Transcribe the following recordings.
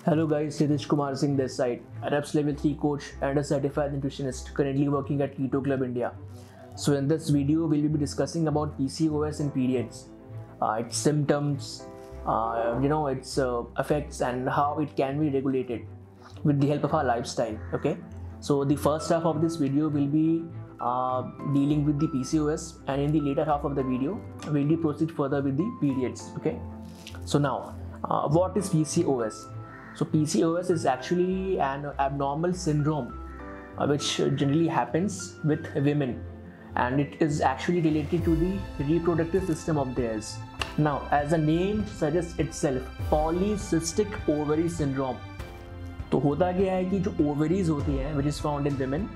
Hello guys, Sirish Kumar Singh this side, a REPS Level 3 coach and a certified nutritionist currently working at Keto Club India. So in this video, we'll be discussing about PCOS and periods, its symptoms, its effects and how it can be regulated with the help of our lifestyle. Okay, so the first half of this video will be dealing with the PCOS, and in the later half of the video, we'll be proceed further with the periods. Okay, so now what is PCOS? So PCOS is actually an abnormal syndrome which generally happens with women, and it is actually related to the reproductive system of theirs. Now, as the name suggests itself, polycystic ovary syndrome. तो होता क्या है कि जो ovaries होती हैं which is found in women,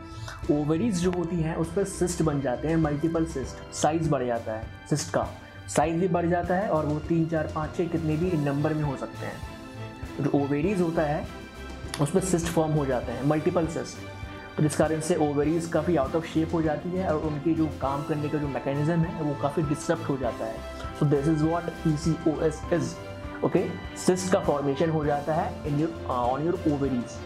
ovaries जो होती हैं उस पर सिस्ट बन जाते हैं, मल्टीपल सिस्ट, साइज बढ़ जाता है, सिस्ट का साइज भी बढ़ जाता है और वो 3, 4, 5, 6 कितने भी नंबर में हो सकते हैं। जो ओवेरीज होता है उसमें सिस्ट फॉर्म हो जाते हैं, मल्टीपल सिस्ट, तो जिस कारण से ओवेरीज काफ़ी आउट ऑफ शेप हो जाती है और उनकी जो काम करने का जो मैकेनिज्म है वो काफ़ी डिस्टर्ब हो जाता है। So this is what PCOS is. Okay, cyst का फॉर्मेशन हो जाता है in on your ovaries.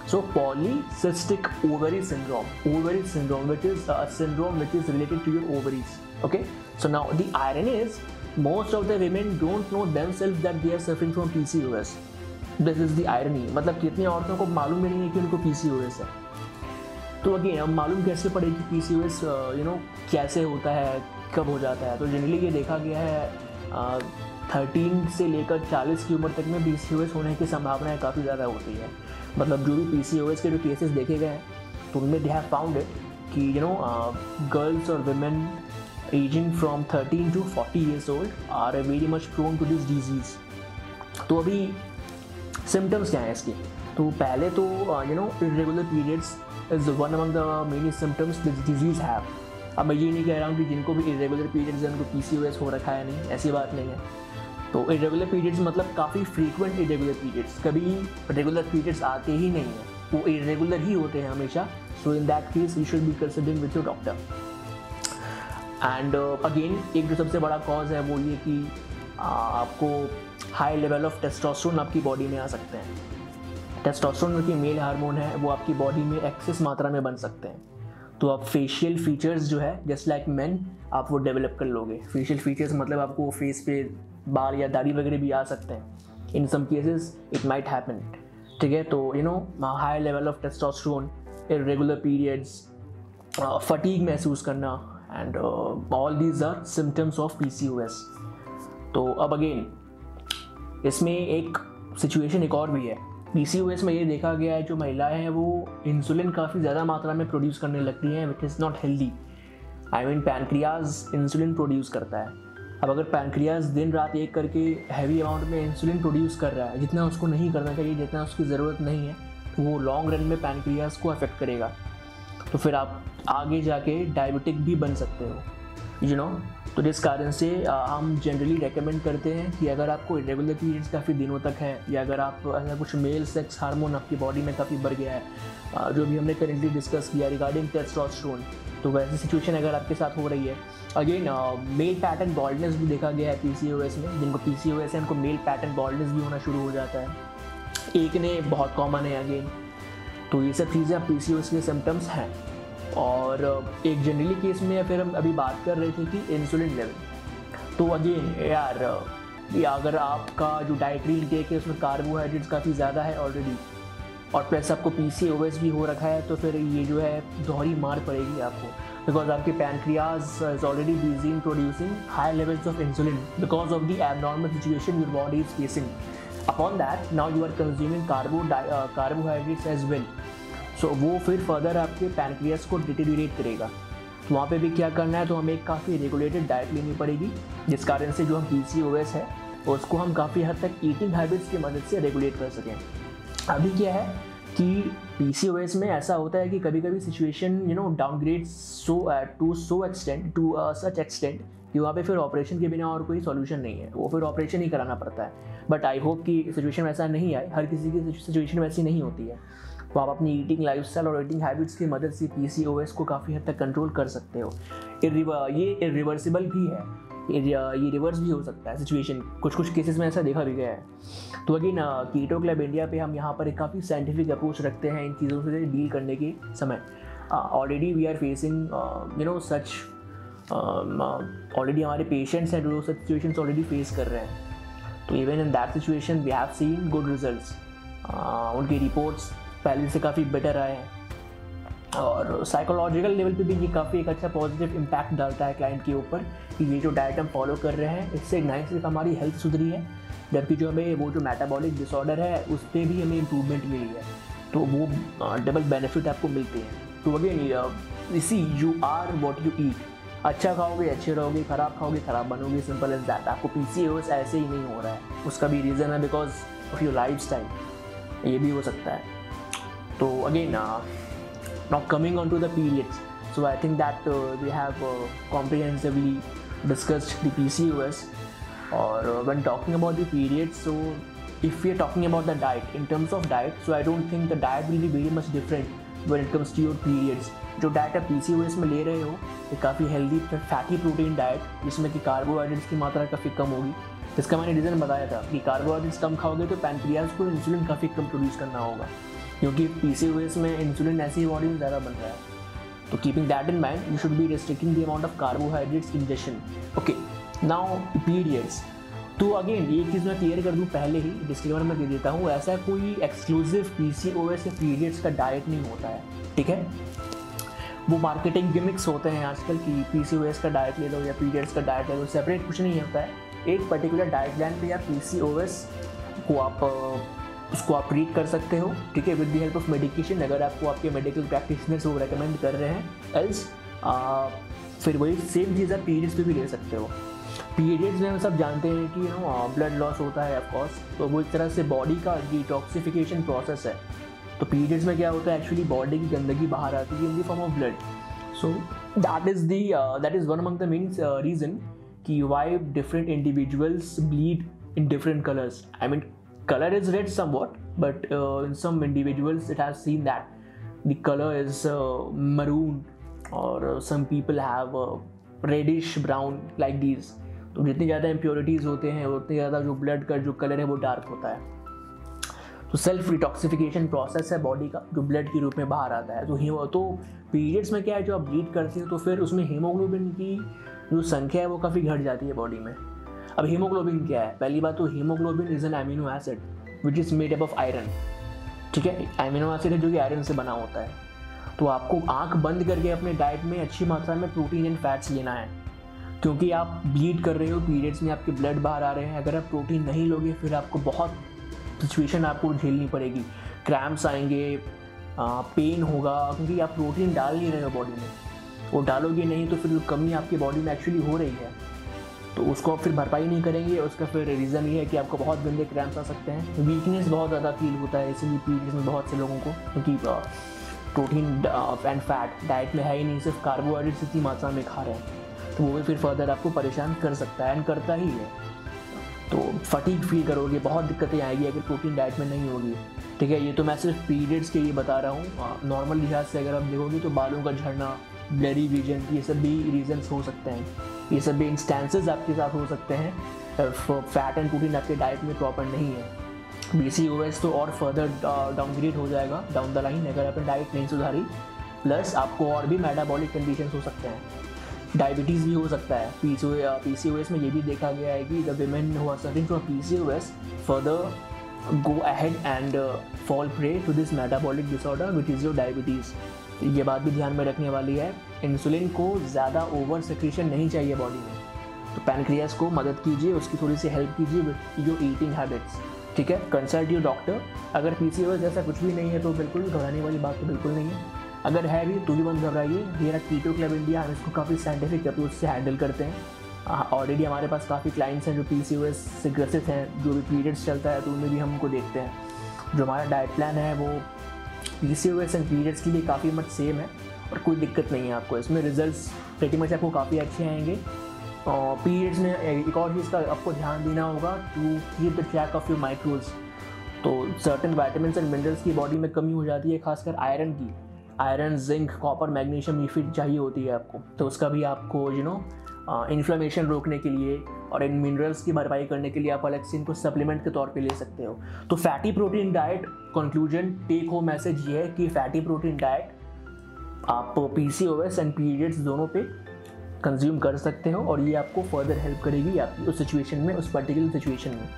So polycystic ovary syndrome, which is a syndrome which is related to your ovaries. Okay, so now the irony is most of the women don't know themselves that they are suffering from PCOS. This is the irony. मतलब कितनी औरतों को मालूम भी नहीं है कि उनको PCOS है। तो अगेन अब मालूम कैसे पड़ेगी PCOS कैसे होता है, कब हो जाता है? तो जनरली ये देखा गया है 13 से लेकर 40 की उम्र तक में PCOS होने की संभावनाएं काफ़ी ज़्यादा होती है। मतलब जो भी PCOS के जो केसेस देखे गए हैं तो उनमें दे हैव फाउंड इट कि गर्ल्स और women ageing from 13 to 40 years old are very much prone to this disease. तो अभी सिम्टम्स क्या हैं इसके? तो पहले तो irregular periods is one among the many symptoms this disease have. अब मैं ये नहीं कह रहा हूँ कि जिनको भी इरेगुलर पीरियड्स हैं उनको PCOS हो रखा है, नहीं, ऐसी बात नहीं है। तो इरेगुलर पीरियड्स मतलब काफ़ी फ्रीक्वेंट इरेगुलर पीरियड्स, कभी रेगुलर पीरियड्स आते ही नहीं हैं, वो इरेगुलर ही होते हैं हमेशा। So in that case you should be consulting with your doctor. And again एक जो सबसे बड़ा कॉज है वो ये कि आपको हाई लेवल ऑफ टेस्टोस्टेरोन आपकी बॉडी में आ सकते हैं। टेस्टोस्टेरोन जो कि मेल हार्मोन है वो आपकी बॉडी में एक्सेस मात्रा में बन सकते हैं। तो आप फेशियल फीचर्स जो है जस्ट लाइक मेन आप वो डेवलप कर लोगे। फेशियल फीचर्स मतलब आपको फेस पे बाल या दाढ़ी वगैरह भी आ सकते हैं। In some cases it might happen, ठीक है। तो high level of testosterone, irregular periods, fatigue महसूस करना and all these are symptoms of PCOS। तो अब अगेन इसमें एक सिचुएशन एक और भी है। PCOS में ये देखा गया है जो महिलाएं हैं वो इंसुलिन काफ़ी ज़्यादा मात्रा में प्रोड्यूस करने लगती हैं, which is not healthy. I mean pancreas insulin produce करता है। अब अगर पैनक्रियाज दिन रात एक करके हैवी अमाउंट में इंसुलिन प्रोड्यूस कर रहा है, जितना उसको नहीं करना चाहिए, जितना उसकी ज़रूरत नहीं है, तो वो लॉन्ग रन में पैनक्रियाज को अफेक्ट करेगा। तो फिर आप आगे जाके डायबिटिक भी बन सकते हो, तो जिस कारण से हम जनरली रेकमेंड करते हैं कि अगर आपको इरेगुलर पीरियड्स काफ़ी दिनों तक है या अगर आप ऐसा कुछ मेल सेक्स हार्मोन आपकी बॉडी में काफ़ी बढ़ गया है, जो भी हमने करेंटली डिस्कस किया रिगार्डिंग टेस्टोस्टेरोन, तो वैसी सिचुएशन अगर आपके साथ हो रही है। अगेन मेल पैटर्न बॉल्डनेस भी देखा गया है PCOS में। जिनको PCOS है उनको मेल पैटर्न बॉल्डनेस भी होना शुरू हो जाता है। एक ने बहुत कॉमन है अगेन। तो ये सब चीज़ें PCOS के सिम्टम्स हैं। और एक जनरली केस में फिर हम अभी बात कर रहे थे कि इंसुलिन लेवल। तो अगेन यार अगर आपका जो डाइटरी इंटेक है उसमें कार्बोहाइड्रेट्स काफ़ी ज़्यादा है ऑलरेडी और प्लस आपको PCOS भी हो रखा है, तो फिर ये जो है दोहरी मार पड़ेगी आपको, बिकॉज आपके pancreas is already busy in producing high levels of insulin because of the abnormal situation your body is facing. Upon that now you are consuming carbohydrates as well. So वो फिर फर्दर आपके pancreas को deteriorate करेगा। तो वहाँ पे भी क्या करना है, तो हमें एक काफ़ी रेगुलेटेड डाइट लेनी पड़ेगी, जिस कारण से जो हम PCOS है उसको हम काफ़ी हद तक ईटिंग हैबिट्स की मदद से रेगुलेट कर सकें। अभी क्या है कि PCOS में ऐसा होता है कि कभी कभी situation downgrade to such extent कि वहाँ पे फिर ऑपरेशन के बिना और कोई सॉल्यूशन नहीं है, वो फिर ऑपरेशन ही कराना पड़ता है। बट आई होप कि सिचुएशन वैसा नहीं आए, हर किसी की सिचुएशन वैसी नहीं होती है। तो आप अपनी ईटिंग लाइफस्टाइल और ईटिंग हैबिट्स की मदद से PCOS को काफ़ी हद तक कंट्रोल कर सकते हो। ये इरिवर्सिबल भी है। ये रिवर्स भी हो सकता है सिचुएशन, कुछ केसेस में ऐसा देखा भी गया है। तो अगेन कीटो क्लब इंडिया पे हम यहाँ पर एक काफ़ी साइंटिफिक अप्रोच रखते हैं इन चीज़ों से डील करने के समय। Already we are facing such, already हमारे पेशेंट्स हैं जो सच सिचुएशंस ऑलरेडी फेस कर रहे हैं। तो even in that situation we have seen good results, उनकी रिपोर्ट्स पहले से काफ़ी बेटर आए हैं, और साइकोलॉजिकल लेवल पे भी ये काफ़ी एक अच्छा पॉजिटिव इम्पैक्ट डालता है क्लाइंट के ऊपर कि ये जो डाइट हम फॉलो कर रहे हैं इससे नहीं सिर्फ हमारी हेल्थ सुधरी है, जबकि जो हमें वो जो मेटाबॉलिक डिसऑर्डर है उस पर भी हमें इम्प्रूवमेंट मिली है। तो वो डबल बेनिफिट आपको मिलते हैं। तो अगेन इसी you are what you eat, अच्छा खाओगे अच्छे रहोगे, ख़राब खाओगे ख़राब बनोगे, सिंपल एज दैट। आपको PCOS ऐसे ही नहीं हो रहा है, उसका भी रीज़न है because of your life style, ये भी हो सकता है। तो again now coming on to the periods, so I think that we have comprehensively discussed the PCOS, or when talking about the periods, so if we are talking about the diet, in terms of diet, so I don't think the diet will be very much different when it comes to your periods। जो diet आप PCOS में ले रहे हो ये काफ़ी healthy fatty protein diet, जिसमें कि कार्बोहाइड्रेट्स की मात्रा काफ़ी कम होगी। इसका मैंने रीज़न बताया था कि कार्बोहाइड्रेट्स कम खाओगे तो पैनक्रियाज को इंसुलिन काफ़ी कम प्रोड्यूस करना होगा, क्योंकि PCOS में इंसुलिन ऐसी बॉडी में ज़्यादा बन रहा है। तो keeping that in mind you should B restricting the amount of carbohydrates injection. Okay, now periods. तो अगेन ये चीज़ मैं क्लियर कर दूँ पहले ही, डिस्क्लेमर में दे देता हूँ, ऐसा कोई एक्सक्लूसिव PCOS या पीरियड्स का डाइट नहीं होता है, ठीक है। वो मार्केटिंग गिमिक्स होते हैं आजकल कि PCOS का डाइट ले लो या पीरियड्स का डाइट ले लो, सेपरेट कुछ नहीं होता है। एक पर्टिकुलर डाइट प्लान पे आप PCOS को उसको आप ट्रीट कर सकते हो, ठीक है, with the help of medication, अगर आपको आपके मेडिकल प्रैक्टिशनर्स वो रेकमेंड कर रहे हैं। एल्स फिर वही सेम चीज़ आप पीरियड्स पे भी ले सकते हो। पीरियड्स में हम सब जानते हैं कि ब्लड लॉस होता है ऑफकोर्स, तो वो एक तरह से बॉडी का डिटॉक्सिफिकेशन प्रोसेस है। तो पीरियड्स में क्या होता है, एक्चुअली बॉडी की गंदगी बाहर आती है in the form of blood. So that is one among the main reason कि why different individuals bleed in different colours. I mean color is red somewhat, but in some individuals it has seen that the color is maroon, or some people have reddish brown like these। तो जितनी ज़्यादा impurities होते हैं उतनी ज़्यादा जो blood का जो कलर है वो डार्क होता है। तो सेल्फ डिटॉक्सिफिकेशन प्रोसेस है बॉडी का, जो ब्लड के रूप में बाहर आता है। तो पीरियड्स में क्या है, जो आप ब्लीड करते हो तो फिर उसमें हीमोग्लोबिन की जो संख्या है वो काफ़ी घट जाती है बॉडी में। अब हीमोग्लोबिन क्या है, पहली बात तो haemoglobin is an amino acid which is made up of iron, ठीक है। अमीनो एसिड है जो कि आयरन से बना होता है। तो आपको आंख बंद करके अपने डाइट में अच्छी मात्रा में प्रोटीन एंड फैट्स लेना है, क्योंकि आप ब्लीड कर रहे हो, पीरियड्स में आपके ब्लड बाहर आ रहे हैं। अगर आप प्रोटीन नहीं लोगे फिर आपको बहुत सिचुएशन आपको झेलनी पड़ेगी, क्रैम्प्स आएंगे, पेन होगा, क्योंकि आप प्रोटीन डाल नहीं रहे हो बॉडी में। वो डालोगे नहीं तो फिर कमी आपकी बॉडी में एक्चुअली हो रही है, तो उसको आप फिर भरपाई नहीं करेंगे। उसका फिर रीज़न ये है कि आपको बहुत गंदे क्रैम्प्स आ सकते हैं, वीकनेस बहुत ज़्यादा फील होता है, इसीलिए पीरियड्स में बहुत से लोगों को, क्योंकि प्रोटीन एंड फैट डाइट में है ही नहीं, सिर्फ कार्बोहाइड्रेट्स इतनी मात्रा में खा रहे हैं, तो वो भी फिर फर्दर आपको परेशान कर सकता है एंड करता ही है। तो फटीग फील करोगे, बहुत दिक्कतें आएगी अगर प्रोटीन डाइट में नहीं होगी, ठीक है। ये तो मैं सिर्फ पीरियड्स के लिए बता रहा हूँ। नॉर्मल लिहाज से अगर आप देखोगे तो बालों का झड़ना, ब्लरी विजन, ये सब भी रीजंस हो सकते हैं, ये सब भी इंस्टेंसेस आपके साथ हो सकते हैं। फैट एंड प्रोटीन आपके डाइट में प्रॉपर नहीं है। PCOS तो और फर्दर डाउनग्रेड हो जाएगा डाउन द लाइन अगर आपने डाइट नहीं सुधारी, प्लस आपको और भी मेटाबॉलिक कंडीशन हो सकते हैं, डायबिटीज़ भी हो सकता है। PCOS में ये भी देखा गया है कि the women who are suffering from PCOS further go ahead and fall prey to this metabolic disorder which is your diabetes. ये बात भी ध्यान में रखने वाली है, इंसुलिन को ज़्यादा ओवर सेक्रेशन नहीं चाहिए बॉडी में, तो पैनक्रियास को मदद कीजिए, उसकी थोड़ी सी हेल्प कीजिए विद योर ईटिंग हैबिट्स, ठीक है। Consult your doctor. अगर PCOS जैसा कुछ भी नहीं है तो बिल्कुल घबराने वाली बात तो बिल्कुल नहीं है, अगर है भी तो भी मत घबराइए। Here at Keto Club India हम इसको काफ़ी साइंटिफिक अप्रोच से हैंडल करते हैं। ऑलरेडी हमारे पास काफ़ी क्लाइंट्स हैं जो PCOS से ग्रसित हैं, जो भी पीरियड्स चलता है तो उनमें भी हम उनको देखते हैं। जो हमारा डाइट प्लान है वो PCOS एंड पीरियड्स के लिए काफ़ी मच सेम है और कोई दिक्कत नहीं है आपको इसमें। रिजल्ट्स प्रेटी मच आपको काफ़ी अच्छे आएंगे। पीरियड्स में एक और चीज़ का आपको ध्यान देना होगा, to keep the track of your micros. तो सर्टेन वाइटामिन्स एंड मिनरल्स की बॉडी में कमी हो जाती है, खासकर आयरन की। आयरन, जिंक, कॉपर, मैग्नीशियम, ये फिर चाहिए होती है आपको, तो उसका भी आपको इन्फ्लेमेशन रोकने के लिए और इन मिनरल्स की भरपाई करने के लिए आप अलग से इनको सप्लीमेंट के तौर पे ले सकते हो। तो fatty protein diet, conclusion take home message ये है कि फैटी प्रोटीन डाइट आप PCOS एंड पीरियड्स दोनों पे कंज्यूम कर सकते हो और ये आपको फर्दर हेल्प करेगी आपकी उस सिचुएशन में, उस पर्टिकुलर सिचुएशन में,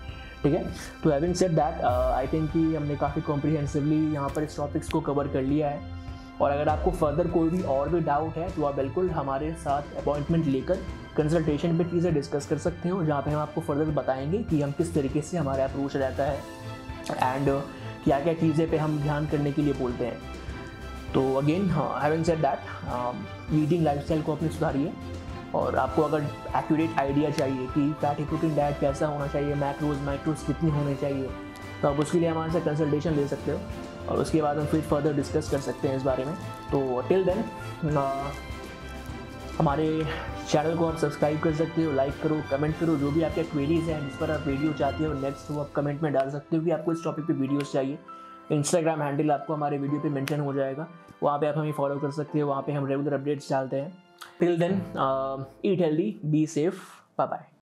ठीक है। तो having said that I think कि हमने काफ़ी कॉम्प्रिहेंसिवली यहाँ पर इस टॉपिक्स को कवर कर लिया है। और अगर आपको फर्दर कोई भी और भी डाउट है तो आप बिल्कुल हमारे साथ अपॉइंटमेंट लेकर कंसल्टेशन पे चीज़ें डिस्कस कर सकते हो, जहाँ पे हम आपको फर्दर बताएंगे कि हम किस तरीके से हमारा अप्रोच रहता है एंड क्या क्या चीज़ें पे हम ध्यान करने के लिए बोलते हैं। तो again having said that eating lifestyle को अपनी सुधारिए और आपको अगर एक्यूरेट आइडिया चाहिए कि फैटी प्रोटीन डाइट कैसा होना चाहिए, मैक्रोज माइक्रोज कितनी होने चाहिए, तो आप उसके लिए हमारे से कंसल्टेशन ले सकते हो और उसके बाद हम फिर फर्दर डिस्कस कर सकते हैं इस बारे में। तो टिल देन हमारे चैनल को आप सब्सक्राइब कर सकते हो, लाइक करो, कमेंट करो, जो भी आपके क्वेरीज हैं जिस पर आप वीडियो चाहते हो नेक्स्ट, वो आप कमेंट में डाल सकते हो कि आपको इस टॉपिक पे वीडियोस चाहिए। इंस्टाग्राम हैंडल आपको हमारे वीडियो पे मेंशन हो जाएगा, वहाँ पे आप हमें फॉलो कर सकते हो, वहाँ पे हम रेगुलर अपडेट्स डालते हैं। Till then eat healthy, be safe, bye bye.